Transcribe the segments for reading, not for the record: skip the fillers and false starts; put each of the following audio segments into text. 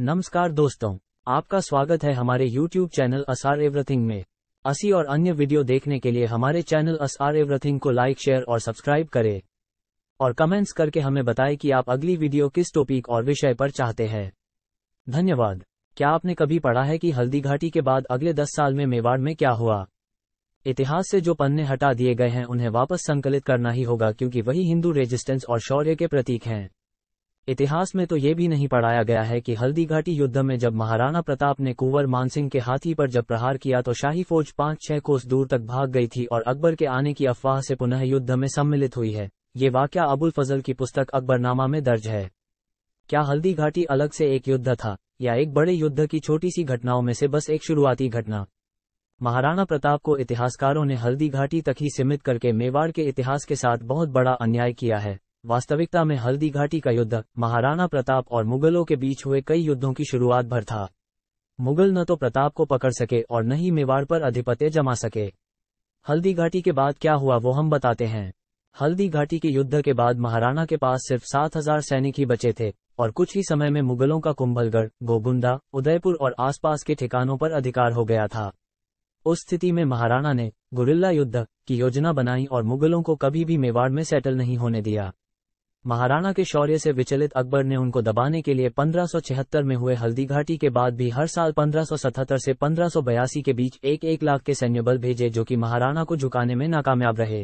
नमस्कार दोस्तों, आपका स्वागत है हमारे YouTube चैनल असार एवरीथिंग में। असी और अन्य वीडियो देखने के लिए हमारे चैनल असार एवरीथिंग को लाइक, शेयर और सब्सक्राइब करें और कमेंट्स करके हमें बताएं कि आप अगली वीडियो किस टॉपिक और विषय पर चाहते हैं। धन्यवाद। क्या आपने कभी पढ़ा है कि हल्दीघाटी के बाद अगले 10 साल में मेवाड़ में क्या हुआ? इतिहास से जो पन्ने हटा दिए गए हैं उन्हें वापस संकलित करना ही होगा, क्योंकि वही हिंदू रेजिस्टेंस और शौर्य के प्रतीक हैं। इतिहास में तो ये भी नहीं पढ़ाया गया है कि हल्दीघाटी युद्ध में जब महाराणा प्रताप ने कुंवर मानसिंह के हाथी पर जब प्रहार किया तो शाही फौज 5-6 कोस दूर तक भाग गई थी और अकबर के आने की अफवाह से पुनः युद्ध में सम्मिलित हुई है। ये वाकया अबुल फजल की पुस्तक अकबरनामा में दर्ज है। क्या हल्दीघाटी अलग से एक युद्ध था या एक बड़े युद्ध की छोटी सी घटनाओं में से बस एक शुरुआती घटना? महाराणा प्रताप को इतिहासकारों ने हल्दीघाटी तक ही सीमित करके मेवाड़ के इतिहास के साथ बहुत बड़ा अन्याय किया है। वास्तविकता में हल्दीघाटी का युद्ध महाराणा प्रताप और मुगलों के बीच हुए कई युद्धों की शुरुआत भर था। मुगल न तो प्रताप को पकड़ सके और न ही मेवाड़ पर आधिपत्य जमा सके। हल्दीघाटी के बाद क्या हुआ वो हम बताते हैं। हल्दीघाटी के युद्ध के बाद महाराणा के पास सिर्फ 7,000 सैनिक ही बचे थे और कुछ ही समय में मुगलों का कुंभलगढ़, गोगुंदा, उदयपुर और आसपास के ठिकानों पर अधिकार हो गया था। उस स्थिति में महाराणा ने गुरिल्ला युद्ध की योजना बनाई और मुगलों को कभी भी मेवाड़ में सेटल नहीं होने दिया। महाराणा के शौर्य से विचलित अकबर ने उनको दबाने के लिए 1576 में हुए हल्दीघाटी के बाद भी हर साल 1577 से 1582 के बीच 1-1 लाख के सैन्यबल भेजे, जो कि महाराणा को झुकाने में नाकामयाब रहे।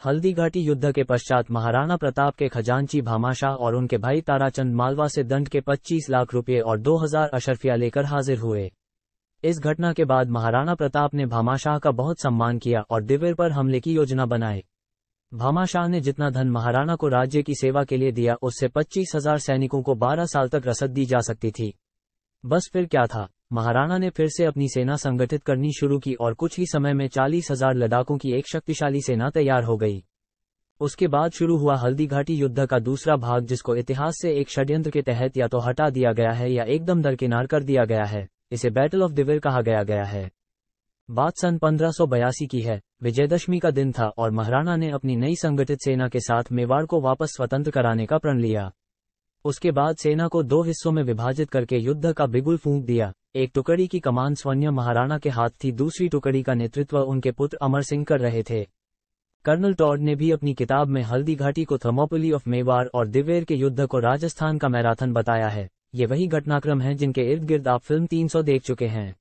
हल्दीघाटी युद्ध के पश्चात महाराणा प्रताप के खजांची भामाशाह और उनके भाई ताराचंद मालवा से दंड के 25 लाख रुपये और 2000 अशर्फिया लेकर हाजिर हुए। इस घटना के बाद महाराणा प्रताप ने भामाशाह का बहुत सम्मान किया और दिवेर पर हमले की योजना बनाई। भामाशाह ने जितना धन महाराणा को राज्य की सेवा के लिए दिया उससे 25,000 सैनिकों को 12 साल तक रसद दी जा सकती थी। बस फिर क्या था, महाराणा ने फिर से अपनी सेना संगठित करनी शुरू की और कुछ ही समय में 40,000 लड़ाकों की एक शक्तिशाली सेना तैयार हो गई। उसके बाद शुरू हुआ हल्दीघाटी युद्ध का दूसरा भाग, जिसको इतिहास से एक षड्यंत्र के तहत या तो हटा दिया गया है या एकदम दरकिनार कर दिया गया है। इसे बैटल ऑफ दिवेर कहा गया है। बात सन 1582 की है। विजयदशमी का दिन था और महाराणा ने अपनी नई संगठित सेना के साथ मेवाड़ को वापस स्वतंत्र कराने का प्रण लिया। उसके बाद सेना को 2 हिस्सों में विभाजित करके युद्ध का बिगुल फूंक दिया। एक टुकड़ी की कमान स्वयं महाराणा के हाथ थी, दूसरी टुकड़ी का नेतृत्व उनके पुत्र अमर सिंह कर रहे थे। कर्नल टॉड ने भी अपनी किताब में हल्दीघाटी को थर्मोपोली ऑफ मेवाड़ और दिवेर के युद्ध को राजस्थान का मैराथन बताया है। ये वही घटनाक्रम हैं जिनके इर्द गिर्द आप फिल्म 300 देख चुके हैं।